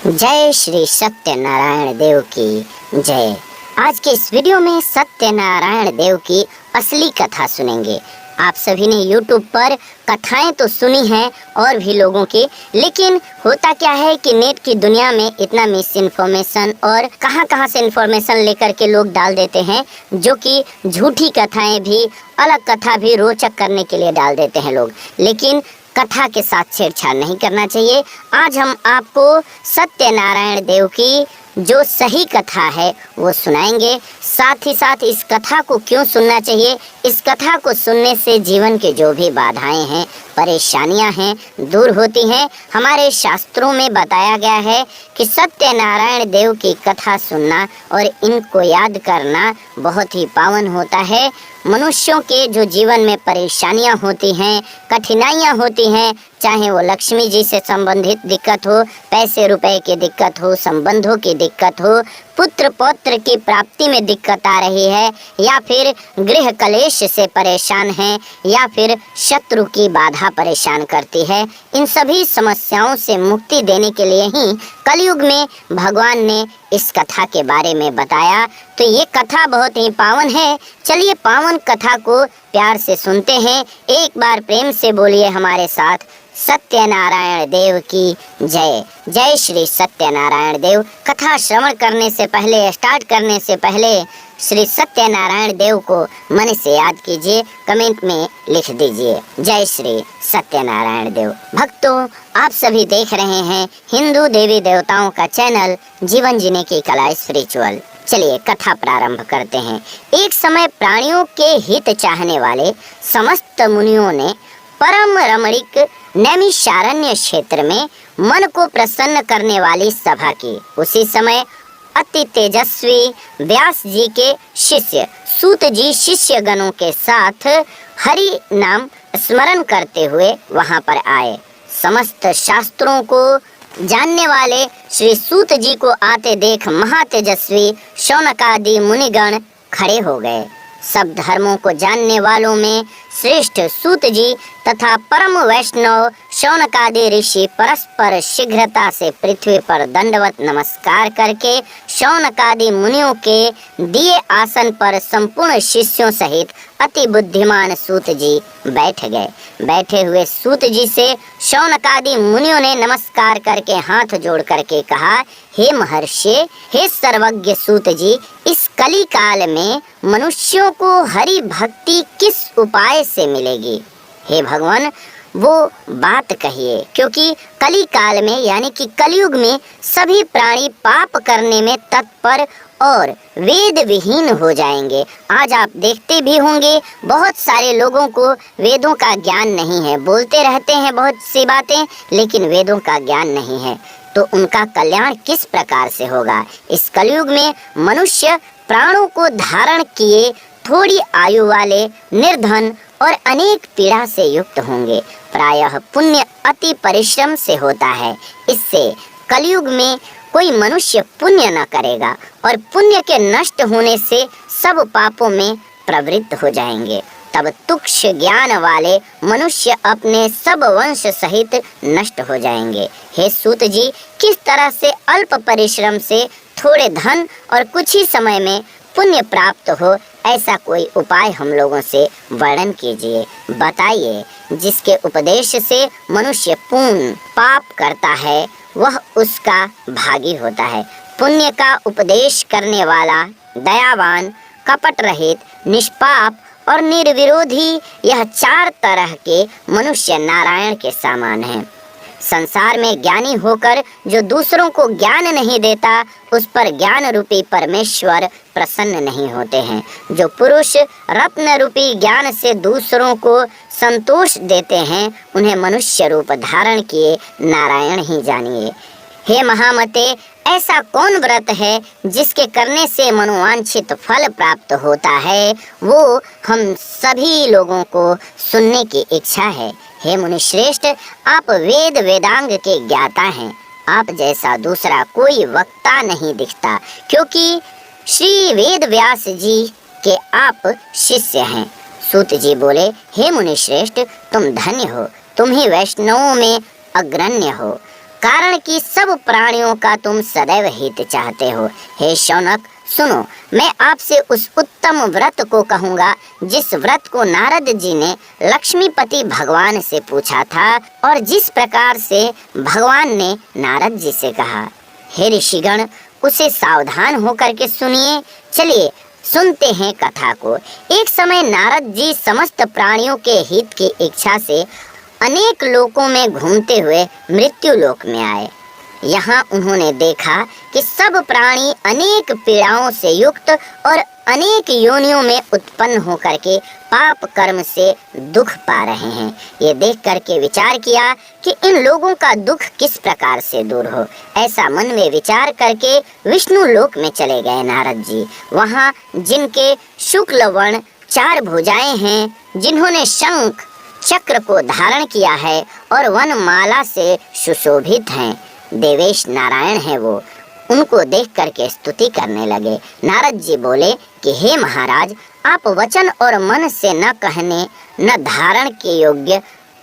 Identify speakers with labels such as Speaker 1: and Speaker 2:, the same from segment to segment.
Speaker 1: जय श्री सत्यनारायण देव की जय। आज के इस वीडियो में सत्यनारायण देव की असली कथा सुनेंगे। आप सभी ने YouTube पर कथाएं तो सुनी हैं और भी लोगों की, लेकिन होता क्या है कि नेट की दुनिया में इतना मिस इन्फॉर्मेशन और कहां से इन्फॉर्मेशन लेकर के लोग डाल देते हैं, जो कि झूठी कथाएं भी, अलग कथा भी रोचक करने के लिए डाल देते हैं लोग। लेकिन कथा के साथ छेड़छाड़ नहीं करना चाहिए। आज हम आपको सत्यनारायण देव की जो सही कथा है वो सुनाएंगे। साथ ही साथ इस कथा को क्यों सुनना चाहिए, इस कथा को सुनने से जीवन के जो भी बाधाएं हैं, परेशानियां हैं, दूर होती हैं। हमारे शास्त्रों में बताया गया है कि सत्यनारायण देव की कथा सुनना और इनको याद करना बहुत ही पावन होता है। मनुष्यों के जो जीवन में परेशानियां होती हैं, कठिनाइयां होती हैं, चाहे वो लक्ष्मी जी से संबंधित दिक्कत हो, पैसे रुपए की दिक्कत हो, संबंधों की दिक्कत हो, पुत्र पौत्र की प्राप्ति में दिक्कत आ रही है, या फिर गृह कलेश से परेशान हैं, या फिर शत्रु की बाधा परेशान करती है, इन सभी समस्याओं से मुक्ति देने के लिए ही कलयुग में भगवान ने इस कथा के बारे में बताया। तो ये कथा बहुत ही पावन है। चलिए पावन कथा को प्यार से सुनते हैं। एक बार प्रेम से बोलिए हमारे साथ, सत्यनारायण देव की जय। जय श्री सत्यनारायण देव। कथा श्रवण करने से पहले, स्टार्ट करने से पहले श्री सत्यनारायण देव को मन से याद कीजिए, कमेंट में लिख दीजिए जय श्री सत्यनारायण देव। भक्तों, आप सभी देख रहे हैं हिंदू देवी देवताओं का चैनल जीवन जीने की कला स्पिरिचुअल। चलिए कथा प्रारंभ करते हैं। एक समय प्राणियों के हित चाहने वाले समस्त मुनियों ने परम रमणीक नैमिषारण्य क्षेत्र में मन को प्रसन्न करने वाली सभा की। उसी समय अति तेजस्वी व्यास जी के शिष्य सूत जी शिष्य गणों के साथ हरि नाम स्मरण करते हुए वहां पर आए। समस्त शास्त्रों को जानने वाले श्री सूत जी को आते देख महातेजस्वी शौनकादि मुनिगण खड़े हो गए। सब धर्मों को जानने वालों में श्रेष्ठ सूत जी तथा परम वैष्णव शौनकादि ऋषि परस्पर शीघ्रता से पृथ्वी पर दंडवत नमस्कार करके शौनकादि मुनियों के दिए आसन पर संपूर्ण शिष्यों सहित अति बुद्धिमान सूत जी बैठ गए। बैठे हुए सूत जी से शौनकादि मुनियों ने नमस्कार करके हाथ जोड़ करके कहा, हे महर्षि, हे सर्वज्ञ सूत जी, इस कली काल में मनुष्यों को हरि भक्ति किस उपाय से मिलेगी? हे भगवान, वो बात कहिए, क्योंकि कली काल में यानी कि कलयुग में सभी प्राणी पाप करने में तत्पर और वेद विहीन हो जाएंगे। आज आप देखते भी होंगे बहुत सारे लोगों को वेदों का ज्ञान नहीं है, बोलते रहते हैं बहुत सी बातें, लेकिन वेदों का ज्ञान नहीं है। तो उनका कल्याण किस प्रकार से होगा? इस कलयुग में मनुष्य प्राणों को धारण किए थोड़ी आयु वाले, निर्धन और अनेक पीड़ा से युक्त होंगे। प्रायः पुण्य अति परिश्रम से होता है। इससे कलयुग में कोई मनुष्य पुण्य न करेगा और पुण्य के नष्ट होने से सब पापों में प्रवृत्त हो जाएंगे। तब तुक्ष ज्ञान वाले मनुष्य अपने सब वंश सहित नष्ट हो जाएंगे। हे सूत जी, किस तरह से अल्प परिश्रम से थोड़े धन और कुछ ही समय में पुण्य प्राप्त हो, ऐसा कोई उपाय हम लोगों से वर्णन कीजिए, बताइए, जिसके उपदेश से मनुष्य पूर्ण पाप करता है वह उसका भागी होता है। पुण्य का उपदेश करने वाला, दयावान, कपट रहित, निष्पाप और निर्विरोधी, यह 4 तरह के मनुष्य नारायण के समान हैं। संसार में ज्ञानी होकर जो दूसरों को ज्ञान नहीं देता, उस पर ज्ञान रूपी परमेश्वर प्रसन्न नहीं होते हैं। जो पुरुष रत्न रूपी ज्ञान से दूसरों को संतोष देते हैं, उन्हें मनुष्य रूप धारण किए नारायण ही जानिए। हे महामते, ऐसा कौन व्रत है जिसके करने से मनोवांछित फल प्राप्त होता है? वो हम सभी लोगों को सुनने की इच्छा है। हे मुनिश्रेष्ठ, आप वेद वेदांग के ज्ञाता हैं। आप जैसा दूसरा कोई वक्ता नहीं दिखता, क्योंकि श्री वेद व्यास जी के आप शिष्य हैं। सूत जी बोले, हे मुनिश्रेष्ठ, तुम धन्य हो, तुम ही वैष्णवों में अग्रण्य हो। कारण कि सब प्राणियों का तुम सदैव हित चाहते हो। हे शौनक सुनो, मैं आपसे उस उत्तम व्रत को कहूँगा जिस व्रत को नारद जी ने लक्ष्मीपति भगवान से पूछा था और जिस प्रकार से भगवान ने नारद जी से कहा। हे ऋषिगण, उसे सावधान होकर के सुनिए। चलिए सुनते हैं कथा को। एक समय नारद जी समस्त प्राणियों के हित की इच्छा से अनेक लोकों में घूमते हुए मृत्यु लोक में आए। यहाँ उन्होंने देखा कि सब प्राणी अनेक पीड़ाओं से युक्त और अनेक योनियों में उत्पन्न होकर के पाप कर्म से दुख पा रहे हैं। ये देख करके विचार किया कि इन लोगों का दुख किस प्रकार से दूर हो। ऐसा मन में विचार करके विष्णु लोक में चले गए नारद जी। वहाँ जिनके शुक्ल वर्ण 4 भुजाएं हैं, जिन्होंने शंख चक्र को धारण किया है और वनमाला से सुशोभित हैं, देवेश नारायण है वो, उनको देख करके स्तुति करने लगे। नारद जी बोले कि हे महाराज, आप वचन और मन से न कहने न धारण के योग्य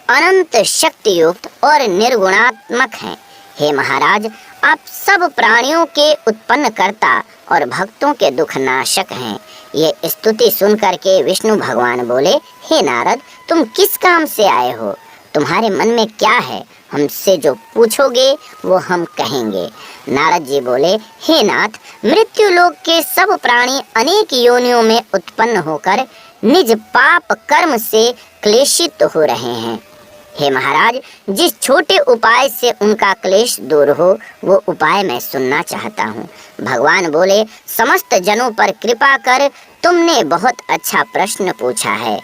Speaker 1: अनंत शक्ति युक्त और निर्गुणात्मक हैं। हे महाराज, आप सब प्राणियों के उत्पन्न करता और भक्तों के दुख नाशक हैं। ये स्तुति सुन करके विष्णु भगवान बोले, हे नारद, तुम किस काम से आए हो? तुम्हारे मन में क्या है? हमसे जो पूछोगे वो हम कहेंगे। नारद जी बोले, हे नाथ, मृत्यु लोक के सब प्राणी अनेक योनियों में उत्पन्न होकर निज पाप कर्म से क्लेशित हो रहे हैं। हे महाराज, जिस छोटे उपाय से उनका क्लेश दूर हो वो उपाय मैं सुनना चाहता हूँ। भगवान बोले, समस्त जनों पर कृपा कर तुमने बहुत अच्छा प्रश्न पूछा है,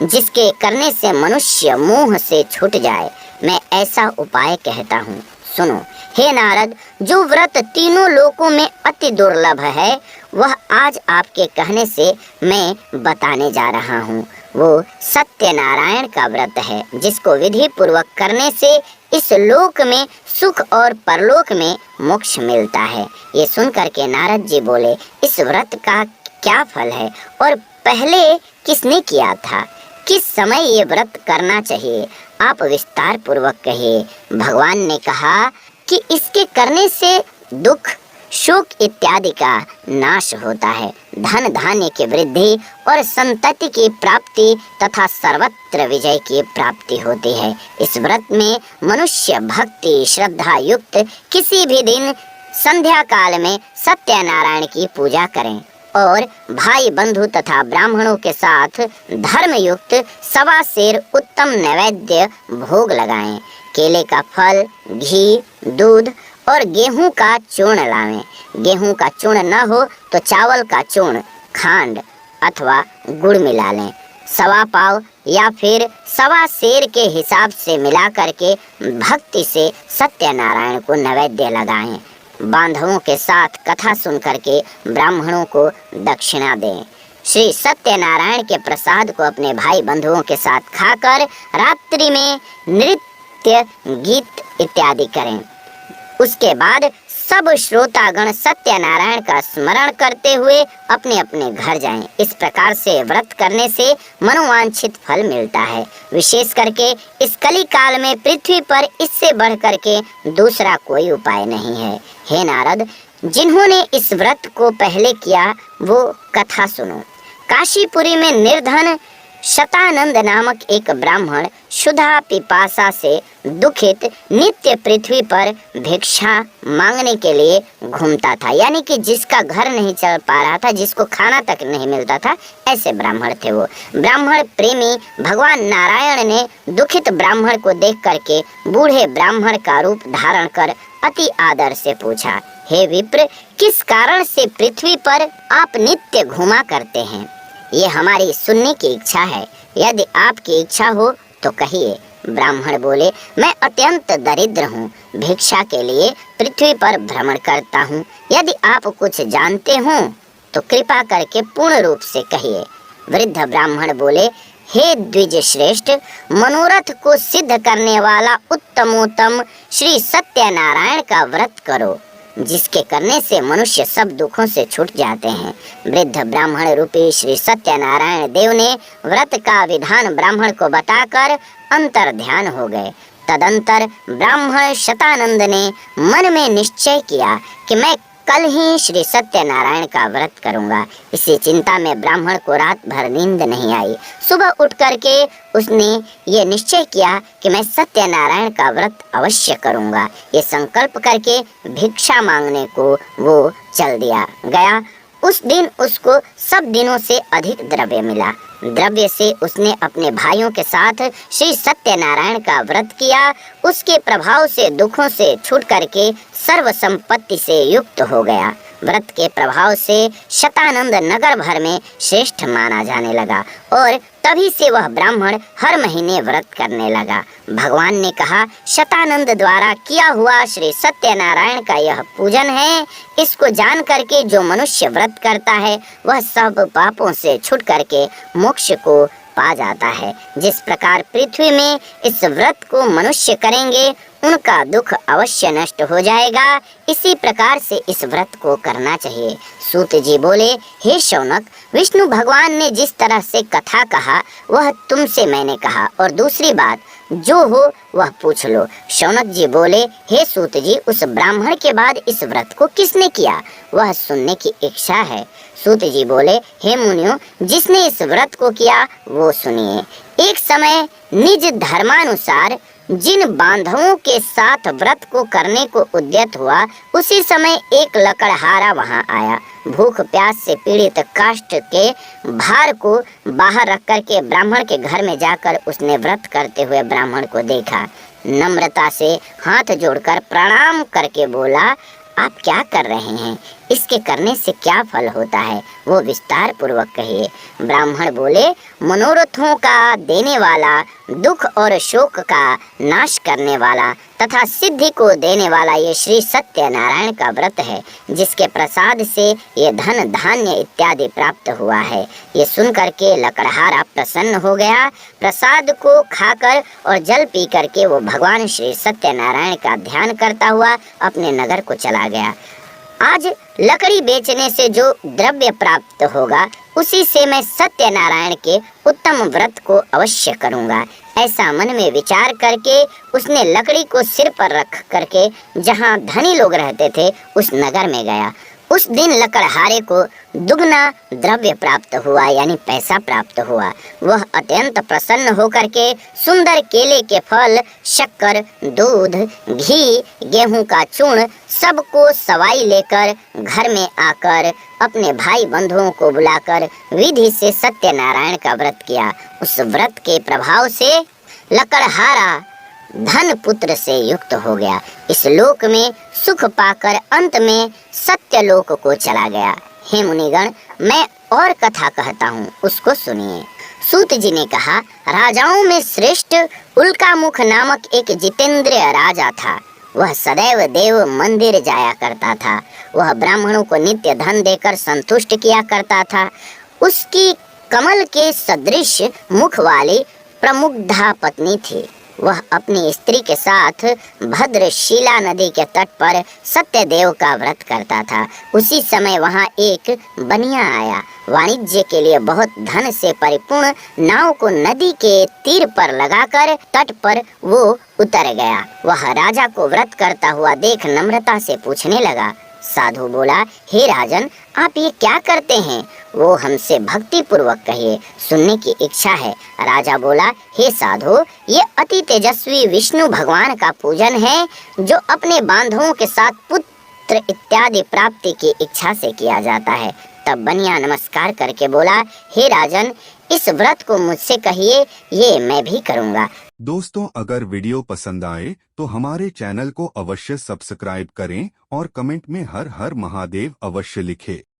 Speaker 1: जिसके करने से मनुष्य मोह से छूट जाए। मैं ऐसा उपाय कहता हूँ, सुनो। हे नारद, जो व्रत तीनों लोकों में अति दुर्लभ है वह आज आपके कहने से मैं बताने जा रहा हूँ। वो सत्यनारायण का व्रत है, जिसको विधि पूर्वक करने से इस लोक में सुख और परलोक में मोक्ष मिलता है। ये सुन करके नारद जी बोले, इस व्रत का क्या फल है और पहले किसने किया था? किस समय ये व्रत करना चाहिए? आप विस्तार पूर्वक कहिए। भगवान ने कहा कि इसके करने से दुख, शोक इत्यादि का नाश होता है, धन धान्य की वृद्धि और संतति की प्राप्ति तथा सर्वत्र विजय की प्राप्ति होती है। इस व्रत में मनुष्य भक्ति श्रद्धा युक्त किसी भी दिन संध्या काल में सत्यनारायण की पूजा करें और भाई बंधु तथा ब्राह्मणों के साथ धर्म युक्त 1.25 सेर उत्तम नैवेद्य भोग लगाएं। केले का फल, घी, दूध और गेहूं का चूर्ण लावें। गेहूं का चूर्ण न हो तो चावल का चूर्ण, खांड अथवा गुड़ मिला लें। 1.25 पाव या फिर 1.25 सेर के हिसाब से मिला करके भक्ति से सत्यनारायण को नैवेद्य लगाएं। बांधवों के साथ कथा सुन करके ब्राह्मणों को दक्षिणा दें। श्री सत्यनारायण के प्रसाद को अपने भाई बंधुओं के साथ खाकर रात्रि में नृत्य गीत इत्यादि करें। उसके बाद सब श्रोतागण सत्यनारायण का स्मरण करते हुए अपने अपने घर जाएं। इस प्रकार से व्रत करने से मनोवांछित फल मिलता है। विशेष करके इस कली काल में पृथ्वी पर इससे बढ़ करके दूसरा कोई उपाय नहीं है। हे नारद, जिन्होंने इस व्रत को पहले किया वो कथा सुनो। काशीपुरी में निर्धन शतानंद नामक एक ब्राह्मण क्षुधा पिपासा से दुखित नित्य पृथ्वी पर भिक्षा मांगने के लिए घूमता था। यानी कि जिसका घर नहीं चल पा रहा था, जिसको खाना तक नहीं मिलता था, ऐसे ब्राह्मण थे वो। ब्राह्मण प्रेमी भगवान नारायण ने दुखित ब्राह्मण को देख करके बूढ़े ब्राह्मण का रूप धारण कर अति आदर से पूछा, हे विप्र, किस कारण से पृथ्वी पर आप नित्य घूमा करते हैं? ये हमारी सुनने की इच्छा है। यदि आपकी इच्छा हो तो कहिए। ब्राह्मण बोले, मैं अत्यंत दरिद्र हूँ, भिक्षा के लिए पृथ्वी पर भ्रमण करता हूँ। यदि आप कुछ जानते हो तो कृपा करके पूर्ण रूप से कहिए। वृद्ध ब्राह्मण बोले, हे द्विज श्रेष्ठ, मनोरथ को सिद्ध करने वाला उत्तमोत्तम श्री सत्यनारायण का व्रत करो, जिसके करने से मनुष्य सब दुखों से छूट जाते हैं। वृद्ध ब्राह्मण रूपी श्री सत्यनारायण देव ने व्रत का विधान ब्राह्मण को बताकर अंतर ध्यान हो गए। तदंतर ब्राह्मण शतानंद ने मन में निश्चय किया कि मैं कल ही श्री सत्यनारायण का व्रत करूंगा। इसी चिंता में ब्राह्मण को रात भर नींद नहीं आई। सुबह उठ करके उसने ये निश्चय किया कि मैं सत्यनारायण का व्रत अवश्य करूंगा। ये संकल्प करके भिक्षा मांगने को वो चल गया। उस दिन उसको सब दिनों से अधिक द्रव्य मिला। द्रव्य से उसने अपने भाइयों के साथ श्री सत्यनारायण का व्रत किया। उसके प्रभाव से दुखों से छूट करके सर्व संपत्ति से युक्त हो गया। व्रत के प्रभाव से शतानंद नगर भर में श्रेष्ठ माना जाने लगा और तभी से वह ब्राह्मण हर महीने व्रत करने लगा। भगवान ने कहा, शतानंद द्वारा किया हुआ श्री सत्यनारायण का यह पूजन है। इसको जान करके जो मनुष्य व्रत करता है वह सब पापों से छूट करके मोक्ष को पा जाता है। जिस प्रकार पृथ्वी में इस व्रत को मनुष्य करेंगे उनका दुख अवश्य नष्ट हो जाएगा, इसी प्रकार से इस व्रत को करना चाहिए। सूत जी बोले, हे शौनक, विष्णु भगवान ने जिस तरह से कथा कहा वह तुमसे मैंने कहा, और दूसरी बात जो हो वह पूछ लो। शौनक जी बोले, हे सूत जी, उस ब्राह्मण के बाद इस व्रत को किसने किया, वह सुनने की इच्छा है। सूत जी बोले, हे मुनियों, जिसने इस व्रत को किया वो सुनिए। एक समय निज धर्मानुसार जिन बांधवों के साथ व्रत को करने को उद्यत हुआ, उसी समय एक लकड़हारा वहां आया। भूख प्यास से पीड़ित काष्ठ के भार को बाहर रख करके ब्राह्मण के घर में जाकर उसने व्रत करते हुए ब्राह्मण को देखा। नम्रता से हाथ जोड़कर प्रणाम करके बोला, आप क्या कर रहे हैं, इसके करने से क्या फल होता है, वो विस्तार पूर्वक कहिए। ब्राह्मण बोले, मनोरथों का देने वाला, दुख और शोक का नाश करने वाला तथा सिद्धि को देने वाला ये श्री सत्यनारायण का व्रत है, जिसके प्रसाद से ये धन धान्य इत्यादि प्राप्त हुआ है। ये सुनकर के लकड़हारा प्रसन्न हो गया। प्रसाद को खाकर और जल पी करके वो भगवान श्री सत्यनारायण का ध्यान करता हुआ अपने नगर को चला गया। आज लकड़ी बेचने से जो द्रव्य प्राप्त होगा उसी से मैं सत्यनारायण के उत्तम व्रत को अवश्य करूंगा, ऐसा मन में विचार करके उसने लकड़ी को सिर पर रख करके जहां धनी लोग रहते थे उस नगर में गया। उस दिन लकड़हारे को दुगना द्रव्य प्राप्त हुआ, यानी पैसा प्राप्त हुआ। वह अत्यंत प्रसन्न होकर के सुंदर केले के फल, शक्कर, दूध, घी, गेहूं का चूर्ण सबको सवाई लेकर घर में आकर अपने भाई बंधुओं को बुलाकर विधि से सत्यनारायण का व्रत किया। उस व्रत के प्रभाव से लकड़हारा धन पुत्र से युक्त हो गया। इस लोक में सुख पाकर अंत में सत्य लोक को चला गया। हे मुनिगण, मैं और कथा कहता हूँ, उसको सुनिए। सूत जी ने कहा, राजाओं में श्रेष्ठ उल्कामुख नामक एक जितेंद्रिय राजा था। वह सदैव देव मंदिर जाया करता था। वह ब्राह्मणों को नित्य धन देकर संतुष्ट किया करता था। उसकी कमल के सदृश मुख वाली प्रमुग्धा पत्नी थी। वह अपनी स्त्री के साथ भद्रशिला नदी के तट पर सत्यदेव का व्रत करता था। उसी समय वहां एक बनिया आया। वाणिज्य के लिए बहुत धन से परिपूर्ण नाव को नदी के तीर पर लगाकर तट पर वो उतर गया। वह राजा को व्रत करता हुआ देख नम्रता से पूछने लगा। साधु बोला, हे राजन, आप ये क्या करते हैं, वो हमसे भक्ति पूर्वक कहिए, सुनने की इच्छा है। राजा बोला, हे साधु, ये अति तेजस्वी विष्णु भगवान का पूजन है, जो अपने बांधवों के साथ पुत्र इत्यादि प्राप्ति की इच्छा से किया जाता है। तब बनिया नमस्कार करके बोला, हे राजन, इस व्रत को मुझसे कहिए, ये मैं भी करूँगा।
Speaker 2: दोस्तों, अगर वीडियो पसंद आए तो हमारे चैनल को अवश्य सब्सक्राइब करें और कमेंट में हर हर महादेव अवश्य लिखें।